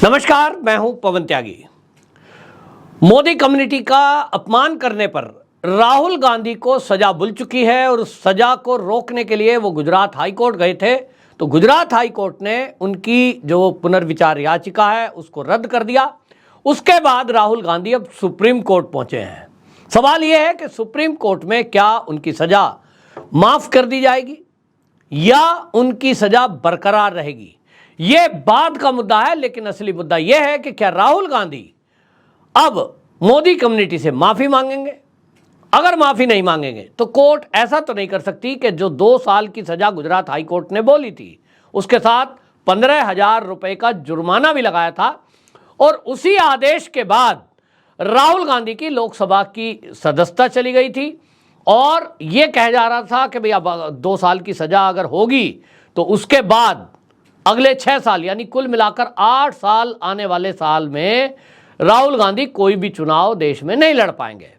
नमस्कार, मैं हूं पवन त्यागी। मोदी कम्युनिटी का अपमान करने पर राहुल गांधी को सजा मिल चुकी है और उस सजा को रोकने के लिए वो गुजरात हाई कोर्ट गए थे। तो गुजरात हाई कोर्ट ने उनकी जो पुनर्विचार याचिका है उसको रद्द कर दिया। उसके बाद राहुल गांधी अब सुप्रीम कोर्ट पहुंचे हैं। सवाल यह है कि सुप्रीम कोर्ट में क्या उनकी सजा माफ कर दी जाएगी या उनकी सजा बरकरार रहेगी, यह बाद का मुद्दा है। लेकिन असली मुद्दा यह है कि क्या राहुल गांधी अब मोदी कम्युनिटी से माफी मांगेंगे। अगर माफी नहीं मांगेंगे तो कोर्ट ऐसा तो नहीं कर सकती कि जो 2 साल की सजा गुजरात हाई कोर्ट ने बोली थी उसके साथ 15,000 रुपए का जुर्माना भी लगाया था। और उसी आदेश के बाद राहुल गांधी की लोकसभा की सदस्यता चली गई थी और यह कहा जा रहा था कि भैया 2 साल की सजा अगर होगी तो उसके बाद अगले 6 साल यानी कुल मिलाकर 8 साल आने वाले साल में राहुल गांधी कोई भी चुनाव देश में नहीं लड़ पाएंगे।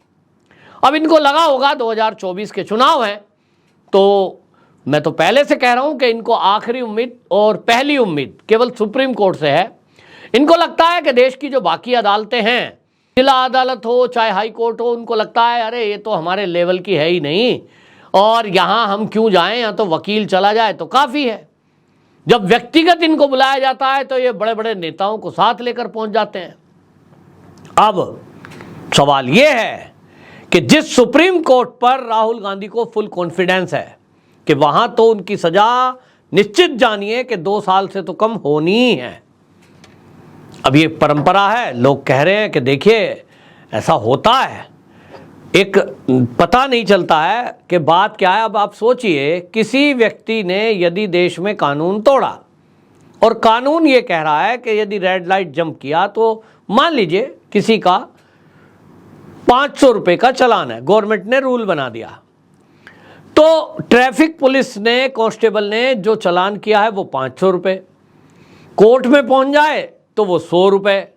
अब इनको लगा होगा 2024 के चुनाव हैं, तो मैं तो पहले से कह रहा हूं कि इनको आखिरी उम्मीद और पहली उम्मीद केवल सुप्रीम कोर्ट से है। इनको लगता है कि देश की जो बाकी अदालतें हैं, जिला अदालत हो चाहे हाई कोर्ट हो, उनको लगता है अरे ये तो हमारे लेवल की है ही नहीं और यहां हम क्यों जाएं, यहां तो वकील चला जाए तो काफ़ी है। जब व्यक्तिगत इनको बुलाया जाता है तो ये बड़े बड़े नेताओं को साथ लेकर पहुंच जाते हैं। अब सवाल ये है कि जिस सुप्रीम कोर्ट पर राहुल गांधी को फुल कॉन्फिडेंस है कि वहां तो उनकी सजा निश्चित जानिए कि 2 साल से तो कम होनी ही है। अब ये परंपरा है, लोग कह रहे हैं कि देखिए ऐसा होता है, एक पता नहीं चलता है कि बात क्या है। अब आप सोचिए, किसी व्यक्ति ने यदि देश में कानून तोड़ा और कानून ये कह रहा है कि यदि रेड लाइट जंप किया तो मान लीजिए किसी का 500 रुपये का चालान है, गवर्नमेंट ने रूल बना दिया, तो ट्रैफिक पुलिस ने, कांस्टेबल ने जो चालान किया है वो 500 रुपये, कोर्ट में पहुंच जाए तो वो 100 रुपये,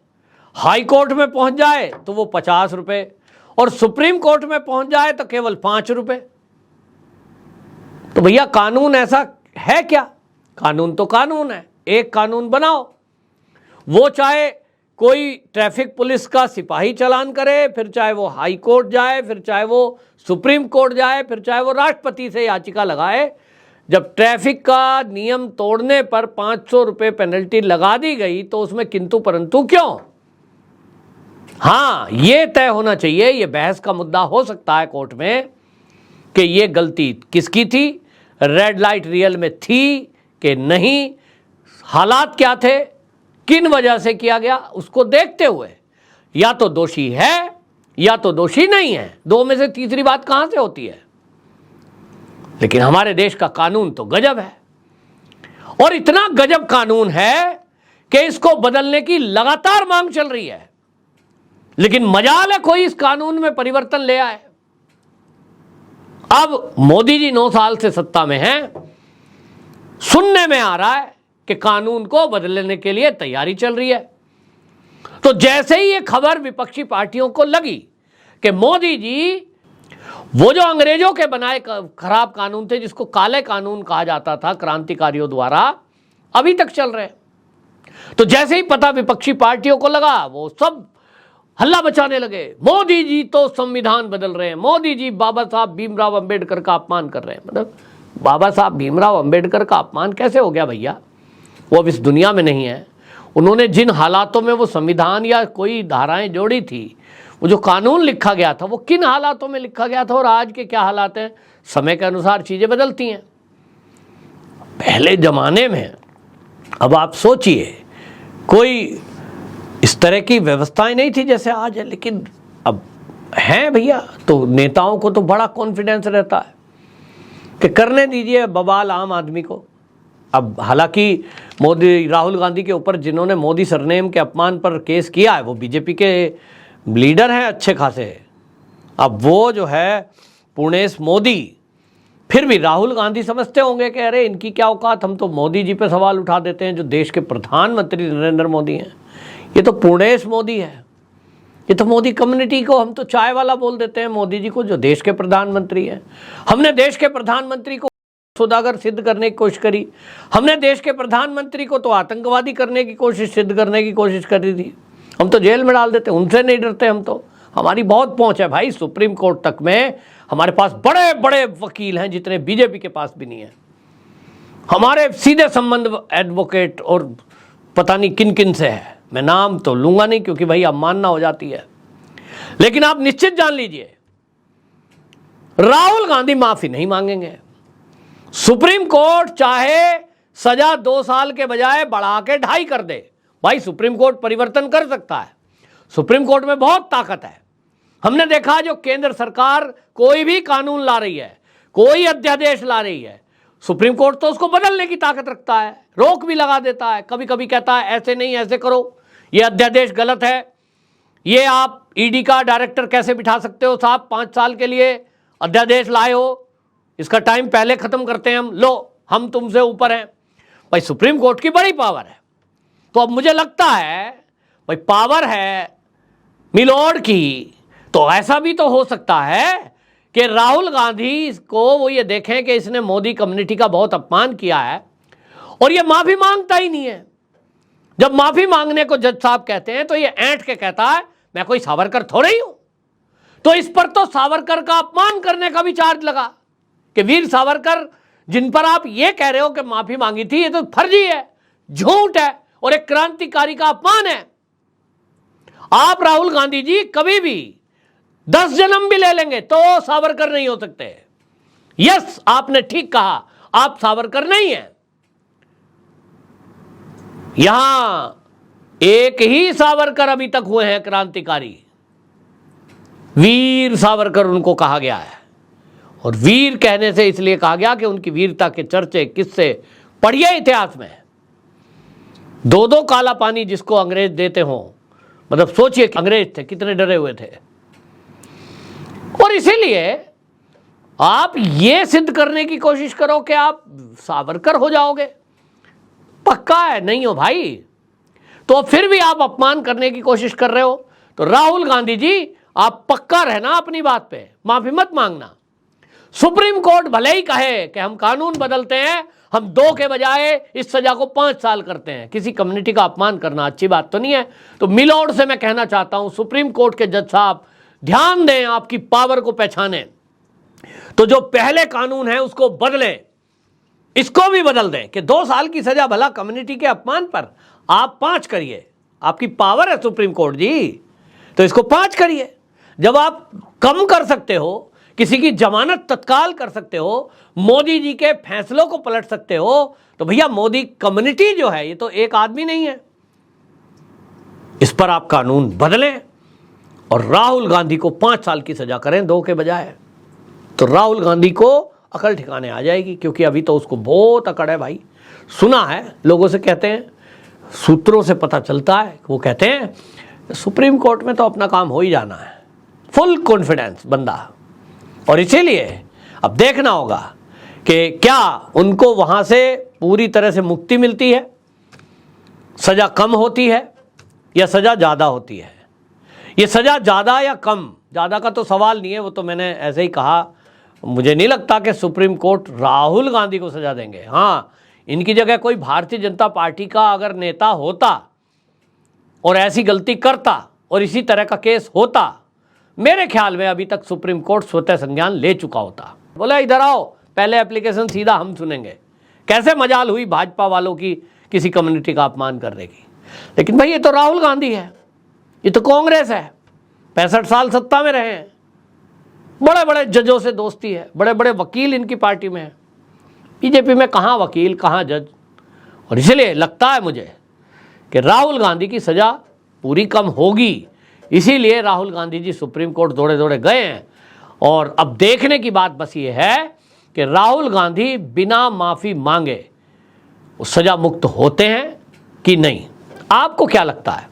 हाई कोर्ट में पहुंच जाए तो वो 50 रुपये और सुप्रीम कोर्ट में पहुंच जाए तो केवल 5 रुपये। तो भैया कानून ऐसा है क्या? कानून तो कानून है, एक कानून बनाओ। वो चाहे कोई ट्रैफिक पुलिस का सिपाही चालान करे, फिर चाहे वो हाई कोर्ट जाए, फिर चाहे वो सुप्रीम कोर्ट जाए, फिर चाहे वो राष्ट्रपति से याचिका लगाए। जब ट्रैफिक का नियम तोड़ने पर 500 रुपये पेनल्टी लगा दी गई तो उसमें किंतु परंतु क्यों? हाँ, ये तय होना चाहिए, ये बहस का मुद्दा हो सकता है कोर्ट में कि ये गलती किसकी थी, रेड लाइट रियल में थी कि नहीं, हालात क्या थे, किन वजह से किया गया, उसको देखते हुए या तो दोषी है या तो दोषी नहीं है। 2 में से तीसरी बात कहां से होती है? लेकिन हमारे देश का कानून तो गजब है और इतना गजब कानून है कि इसको बदलने की लगातार मांग चल रही है। लेकिन मजाल है कोई इस कानून में परिवर्तन ले आए। अब मोदी जी 9 साल से सत्ता में हैं, सुनने में आ रहा है कि कानून को बदलने के लिए तैयारी चल रही है। तो जैसे ही ये खबर विपक्षी पार्टियों को लगी कि मोदी जी वो जो अंग्रेजों के बनाए खराब कानून थे, जिसको काले कानून कहा जाता था क्रांतिकारियों द्वारा, अभी तक चल रहे हैं, तो जैसे ही पता विपक्षी पार्टियों को लगा वो सब हल्ला बचाने लगे। मोदी जी तो संविधान बदल रहे हैं, मोदी जी बाबा साहब भीमराव अंबेडकर का अपमान कर रहे हैं। मतलब बाबा साहब भीमराव अंबेडकर का अपमान कैसे हो गया भैया? वो अब इस दुनिया में नहीं है। उन्होंने जिन हालातों में वो संविधान या कोई धाराएं जोड़ी थी, वो जो कानून लिखा गया था, वो किन हालातों में लिखा गया था और आज के क्या हालात हैं, समय के अनुसार चीज़ें बदलती हैं। पहले ज़माने में, अब आप सोचिए, कोई इस तरह की व्यवस्थाएं नहीं थी जैसे आज है, लेकिन अब हैं भैया। तो नेताओं को तो बड़ा कॉन्फिडेंस रहता है कि करने दीजिए बवाल आम आदमी को। अब हालांकि मोदी, राहुल गांधी के ऊपर जिन्होंने मोदी सरनेम के अपमान पर केस किया है वो बीजेपी के लीडर हैं अच्छे खासे। अब वो जो है पुणेश मोदी, फिर भी राहुल गांधी समझते होंगे कि अरे इनकी क्या औकात, हम तो मोदी जी पे सवाल उठा देते हैं जो देश के प्रधानमंत्री नरेंद्र मोदी हैं। ये तो पुणेश मोदी है, ये तो मोदी कम्युनिटी को हम तो चाय वाला बोल देते हैं मोदी जी को, जो देश के प्रधानमंत्री हैं। हमने देश के प्रधानमंत्री को सौदागर सिद्ध करने की कोशिश करी, हमने देश के प्रधानमंत्री को तो आतंकवादी करने की कोशिश, सिद्ध करने की कोशिश करी थी। हम तो जेल में डाल देते, उनसे नहीं डरते हम तो। हमारी बहुत पहुंच है भाई सुप्रीम कोर्ट तक में। हमारे पास बड़े बड़े वकील हैं जितने बीजेपी के पास भी नहीं है। हमारे सीधे संबंध एडवोकेट और पता नहीं किन किन से है। मैं नाम तो लूंगा नहीं क्योंकि भाई अवमानना हो जाती है, लेकिन आप निश्चित जान लीजिए राहुल गांधी माफी नहीं मांगेंगे। सुप्रीम कोर्ट चाहे सजा 2 साल के बजाय बढ़ा के 2.5 कर दे, भाई सुप्रीम कोर्ट परिवर्तन कर सकता है। सुप्रीम कोर्ट में बहुत ताकत है। हमने देखा जो केंद्र सरकार कोई भी कानून ला रही है, कोई अध्यादेश ला रही है, सुप्रीम कोर्ट तो उसको बदलने की ताकत रखता है, रोक भी लगा देता है। कभी कभी कहता है ऐसे नहीं ऐसे करो, ये अध्यादेश गलत है, ये आप ईडी का डायरेक्टर कैसे बिठा सकते हो साहब, 5 साल के लिए अध्यादेश लाए हो, इसका टाइम पहले खत्म करते हैं हम तुमसे ऊपर हैं। भाई सुप्रीम कोर्ट की बड़ी पावर है। तो अब मुझे लगता है भाई पावर है मिलोड की, तो ऐसा भी तो हो सकता है कि राहुल गांधी को वो ये देखें कि इसने मोदी कम्युनिटी का बहुत अपमान किया है और ये माफी मांगता ही नहीं है। जब माफी मांगने को जज साहब कहते हैं तो ये ऐंठ के कहता है मैं कोई सावरकर थोड़े ही हूं। तो इस पर तो सावरकर का अपमान करने का भी चार्ज लगा कि वीर सावरकर जिन पर आप ये कह रहे हो कि माफी मांगी थी, ये तो फर्जी है, झूठ है और एक क्रांतिकारी का अपमान है। आप राहुल गांधी जी कभी भी 10 जन्म भी ले लेंगे तो सावरकर नहीं हो सकते। यस, आपने ठीक कहा, आप सावरकर नहीं हैं। यहां एक ही सावरकर अभी तक हुए हैं क्रांतिकारी, वीर सावरकर उनको कहा गया है। और वीर कहने से इसलिए कहा गया कि उनकी वीरता के चर्चे किससे पढ़िए इतिहास में। 2-2 काला पानी जिसको अंग्रेज देते हो, मतलब सोचिए अंग्रेज थे कितने डरे हुए थे। और इसीलिए आप ये सिद्ध करने की कोशिश करो कि आप सावरकर हो जाओगे, पक्का है नहीं हो भाई। तो फिर भी आप अपमान करने की कोशिश कर रहे हो। तो राहुल गांधी जी आप पक्का रहना अपनी बात पे, माफी मत मांगना। सुप्रीम कोर्ट भले ही कहे कि हम कानून बदलते हैं, हम 2 के बजाय इस सजा को 5 साल करते हैं, किसी कम्युनिटी का अपमान करना अच्छी बात तो नहीं है। तो मिलोड से मैं कहना चाहता हूं सुप्रीम कोर्ट के जज साहब ध्यान दें, आपकी पावर को पहचानें। तो जो पहले कानून है उसको बदलें, इसको भी बदल दें कि 2 साल की सजा भला कम्युनिटी के अपमान पर, आप 5 करिए। आपकी पावर है सुप्रीम कोर्ट जी, तो इसको 5 करिए। जब आप कम कर सकते हो, किसी की जमानत तत्काल कर सकते हो, मोदी जी के फैसलों को पलट सकते हो, तो भैया मोदी कम्युनिटी जो है ये तो एक आदमी नहीं है। इस पर आप कानून बदलें और राहुल गांधी को 5 साल की सजा करें 2 के बजाय। तो राहुल गांधी को अकल ठिकाने आ जाएगी, क्योंकि अभी तो उसको बहुत अकड़ है भाई। सुना है, लोगों से कहते हैं, सूत्रों से पता चलता है, वो कहते हैं सुप्रीम कोर्ट में तो अपना काम हो ही जाना है, फुल कॉन्फिडेंस बंदा। और इसीलिए अब देखना होगा कि क्या उनको वहां से पूरी तरह से मुक्ति मिलती है, सजा कम होती है या सजा ज़्यादा होती है। ये सजा ज़्यादा या कम, ज़्यादा का तो सवाल नहीं है, वो तो मैंने ऐसे ही कहा। मुझे नहीं लगता कि सुप्रीम कोर्ट राहुल गांधी को सजा देंगे। हाँ, इनकी जगह कोई भारतीय जनता पार्टी का अगर नेता होता और ऐसी गलती करता और इसी तरह का केस होता, मेरे ख्याल में अभी तक सुप्रीम कोर्ट स्वतः संज्ञान ले चुका होता। बोला इधर आओ, पहले एप्लीकेशन सीधा हम सुनेंगे। कैसे मजाल हुई भाजपा वालों की किसी कम्युनिटी का अपमान करने की। लेकिन भाई ये तो राहुल गांधी है, ये तो कांग्रेस है, 65 साल सत्ता में रहे हैं, बड़े बड़े जजों से दोस्ती है, बड़े बड़े वकील इनकी पार्टी में है। बीजेपी में कहाँ वकील कहाँ जज। और इसलिए लगता है मुझे कि राहुल गांधी की सज़ा पूरी कम होगी। इसीलिए राहुल गांधी जी सुप्रीम कोर्ट दौड़े दौड़े गए हैं। और अब देखने की बात बस ये है कि राहुल गांधी बिना माफ़ी मांगे वो सज़ा मुक्त होते हैं कि नहीं। आपको क्या लगता है?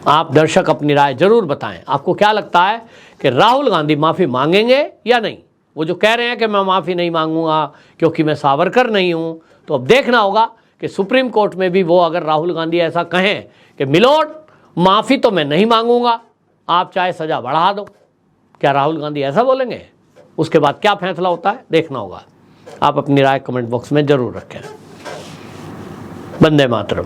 आप दर्शक अपनी राय जरूर बताएं। आपको क्या लगता है कि राहुल गांधी माफ़ी मांगेंगे या नहीं? वो जो कह रहे हैं कि मैं माफ़ी नहीं मांगूंगा क्योंकि मैं सावरकर नहीं हूं, तो अब देखना होगा कि सुप्रीम कोर्ट में भी वो अगर राहुल गांधी ऐसा कहें कि मिलोड माफ़ी तो मैं नहीं मांगूंगा, आप चाहे सज़ा बढ़ा दो, क्या राहुल गांधी ऐसा बोलेंगे? उसके बाद क्या फैसला होता है देखना होगा। आप अपनी राय कमेंट बॉक्स में जरूर रखें। वंदे मातरम।